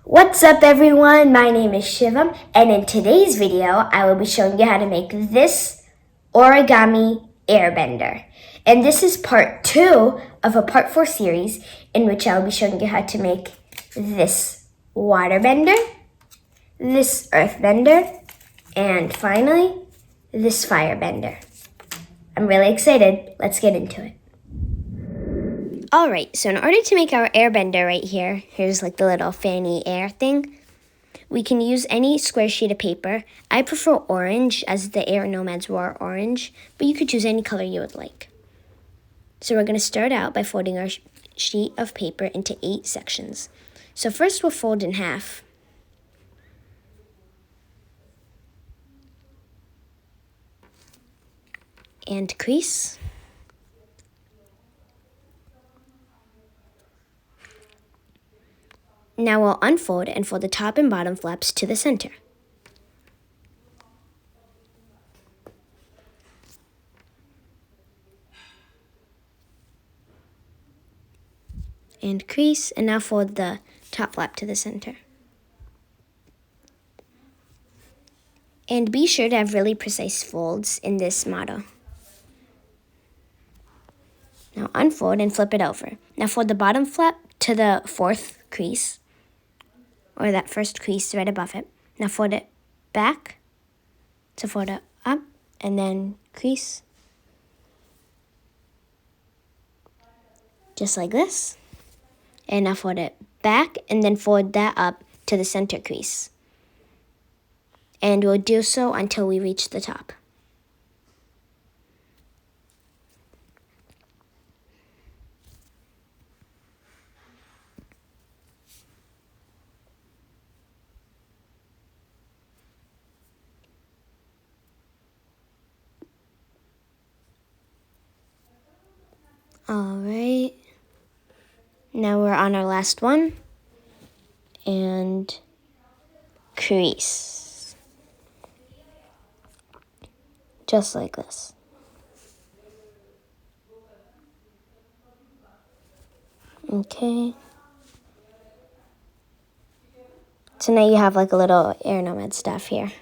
What's up everyone, my name is Shivam, and in today's video, I will be showing you how to make this Origami Air Bender. And this is part 2 of a part 4 series in which I will be showing you how to make this water bender, this earth bender, and finally, this fire bender. I'm really excited, let's get into it. Alright, so in order to make our air bender right here, here's like the little fanny air thing. We can use any square sheet of paper. I prefer orange as the air nomads wore orange, but you could choose any color you would like. So we're going to start out by folding our sheet of paper into 8 sections. So first we'll fold in half. And crease. Now we'll unfold and fold the top and bottom flaps to the center. And crease, and now fold the top flap to the center. And be sure to have really precise folds in this model. Now unfold and flip it over. Now fold the bottom flap to the 4th crease, or that first crease right above it. Now fold it back to fold it up, and then crease. Just like this. And now fold it back, and then fold that up to the center crease. And we'll do so until we reach the top. Alright, now we're on our last one, and crease, just like this. Okay, so now you have like a little air nomad staff here.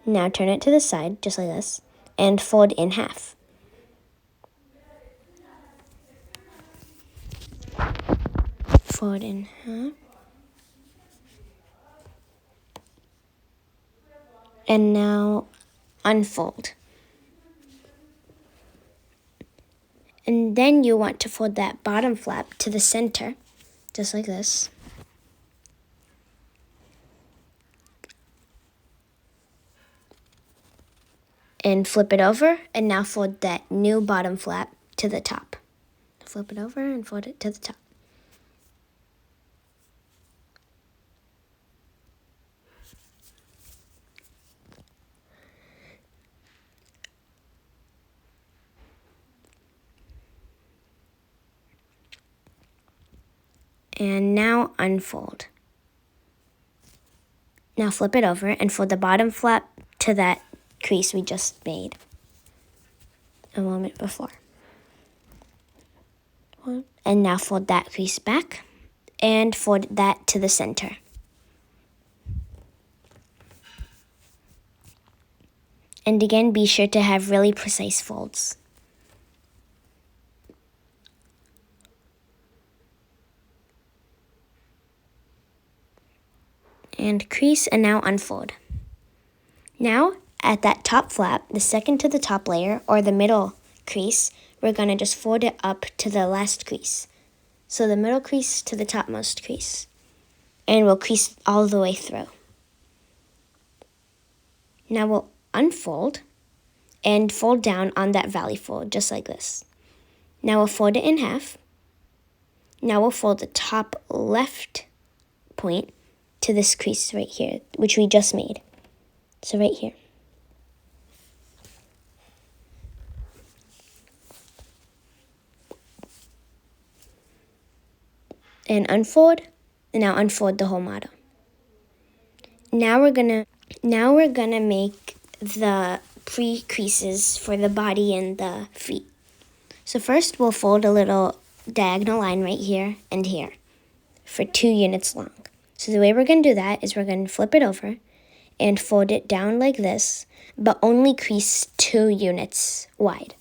Now turn it to the side, just like this, and fold in half. Fold in half. And now unfold. And then you want to fold that bottom flap to the center, just like this. And flip it over, and now fold that new bottom flap to the top. Flip it over and fold it to the top. And now unfold. Now flip it over and fold the bottom flap to that crease we just made a moment before. And now fold that crease back and fold that to the center. And again, be sure to have really precise folds. And crease, and now unfold. Now, at that top flap, the second to the top layer, or the middle crease, we're going to just fold it up to the last crease. So the middle crease to the topmost crease. And we'll crease all the way through. Now we'll unfold and fold down on that valley fold, just like this. Now we'll fold it in half. Now we'll fold the top left point to this crease right here, which we just made. So right here. And unfold, and now unfold the whole model. Now we're gonna make the pre-creases for the body and the feet. So first we'll fold a little diagonal line right here and here for 2 units long. So the way we're going to do that is we're going to flip it over and fold it down like this, but only crease 2 units wide.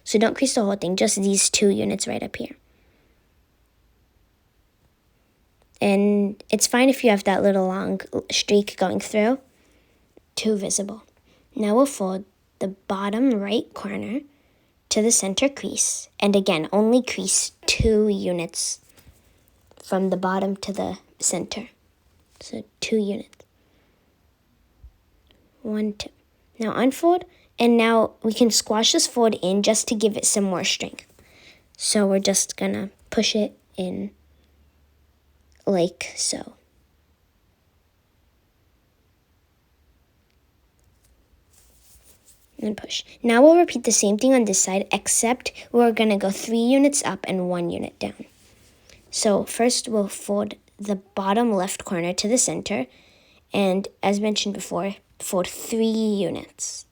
So don't crease the whole thing, just these 2 units right up here. And it's fine if you have that little long streak going through, too visible. Now we'll fold the bottom right corner to the center crease, and again, only crease 2 units from the bottom to the center. So 2 units. 1, 2. Now unfold, and now we can squash this fold in just to give it some more strength. So we're just gonna push it in like so. And push. Now we'll repeat the same thing on this side, except we're gonna go 3 units up and 1 unit down. So first we'll fold the bottom left corner to the center, and as mentioned before, fold 3 units.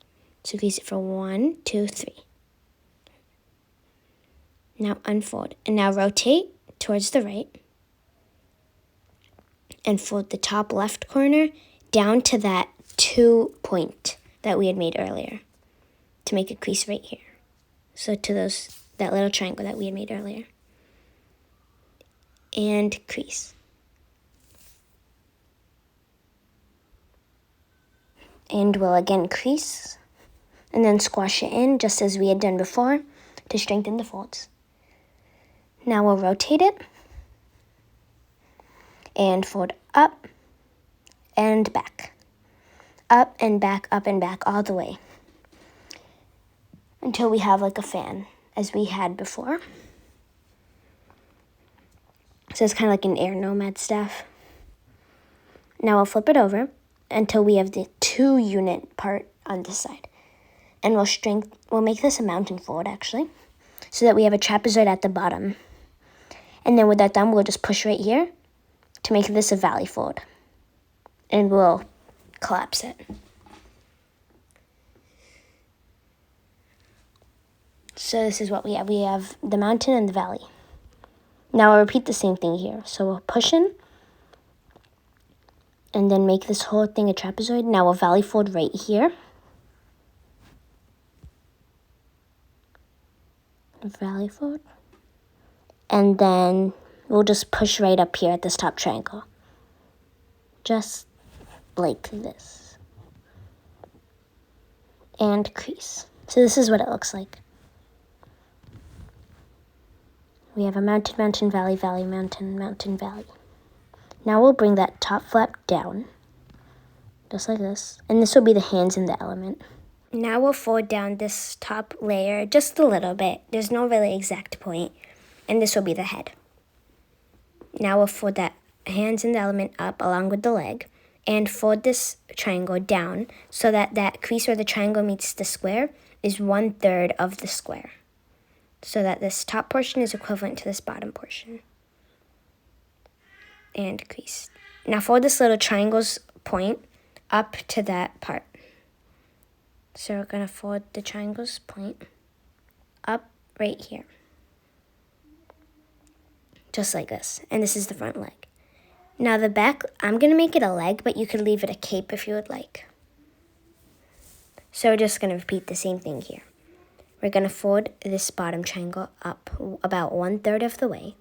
So crease it for 1, 2, 3. Now unfold, and now rotate towards the right, and fold the top left corner down to that 2 point that we had made earlier to make a crease right here. So to that little triangle that we had made earlier. And crease. And we'll again crease and then squash it in just as we had done before to strengthen the folds. Now we'll rotate it and fold up and back. Up and back, all the way. Until we have like a fan, as we had before. So it's kind of like an air nomad staff. Now we'll flip it over until we have the 2 unit part on this side. And we'll make this a mountain fold actually, so that we have a trapezoid at the bottom. And then with that done, we'll just push right here to make this a valley fold. And we'll collapse it. So this is what we have. We have the mountain and the valley. Now I'll repeat the same thing here. So we'll push in and then make this whole thing a trapezoid. Now we'll valley fold right here. Valley fold. And then we'll just push right up here at this top triangle. Just like this. And crease. So this is what it looks like. We have a mountain, mountain, valley, valley, mountain, mountain, valley. Now we'll bring that top flap down, just like this. And this will be the hands in the element. Now we'll fold down this top layer just a little bit. There's no really exact point. And this will be the head. Now we'll fold that hands in the element up along with the leg. And fold this triangle down so that that crease where the triangle meets the square is 1/3 of the square. So that this top portion is equivalent to this bottom portion. And crease. Now fold this little triangle's point up to that part. So we're going to fold the triangle's point up right here. Just like this. And this is the front leg. Now the back, I'm going to make it a leg, but you could leave it a cape if you would like. So we're just going to repeat the same thing here. We're going to fold this bottom triangle up about 1/3 of the way.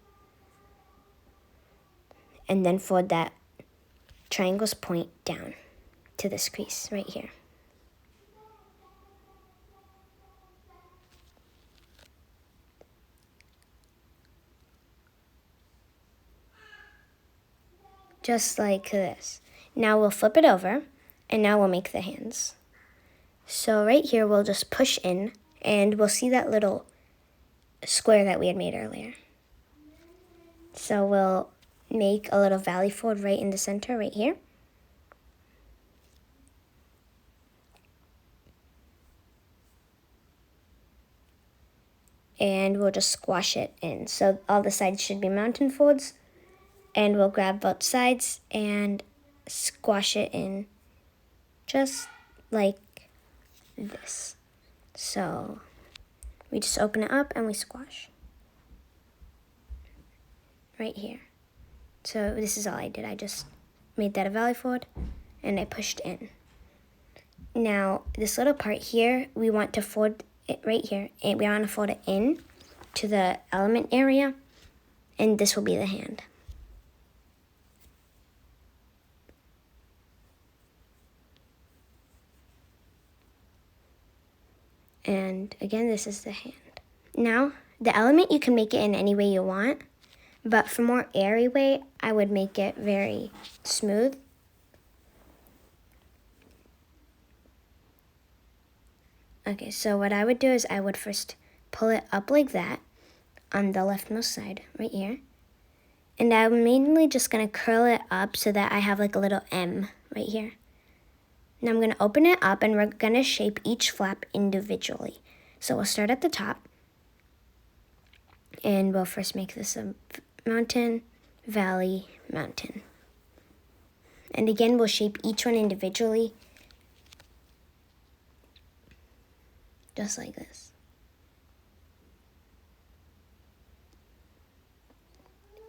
And then fold that triangle's point down to this crease right here. Just like this. Now we'll flip it over, and now we'll make the hands. So right here, we'll just push in, and we'll see that little square that we had made earlier. So we'll make a little valley fold right in the center, right here. And we'll just squash it in. So all the sides should be mountain folds. And we'll grab both sides and squash it in just like this. So we just open it up and we squash right here. So this is all I did. I just made that a valley fold, and I pushed in. Now, this little part here, we want to fold it right here, and we want to fold it in to the element area, and this will be the hand. And again, this is the hand. Now, the element, you can make it in any way you want, but for more airy way, I would make it very smooth. Okay, so what I would do is I would first pull it up like that on the leftmost side, right here. And I'm mainly just gonna curl it up so that I have like a little M right here. Now I'm gonna open it up and we're gonna shape each flap individually. So we'll start at the top. And we'll first make this a mountain, valley, mountain. And again, we'll shape each one individually, just like this.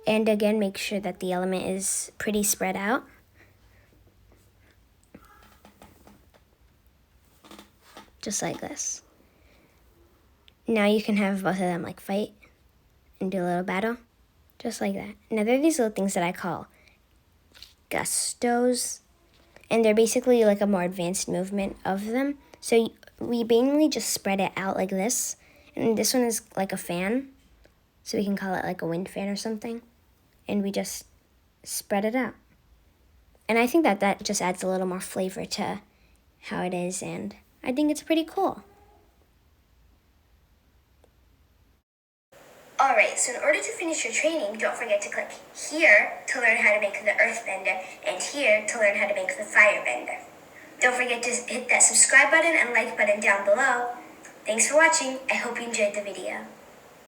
And again, make sure that the element is pretty spread out. Just like this. Now you can have both of them like fight and do a little battle, just like that. Now there are these little things that I call gustos, and they're basically like a more advanced movement of them. So we mainly just spread it out like this, and this one is like a fan, so we can call it like a wind fan or something, and we just spread it out. And I think that that just adds a little more flavor to how it is, and I think it's pretty cool. Alright, so in order to finish your training, don't forget to click here to learn how to make the earth bender, and here to learn how to make the fire bender. Don't forget to hit that subscribe button and like button down below. Thanks for watching. I hope you enjoyed the video.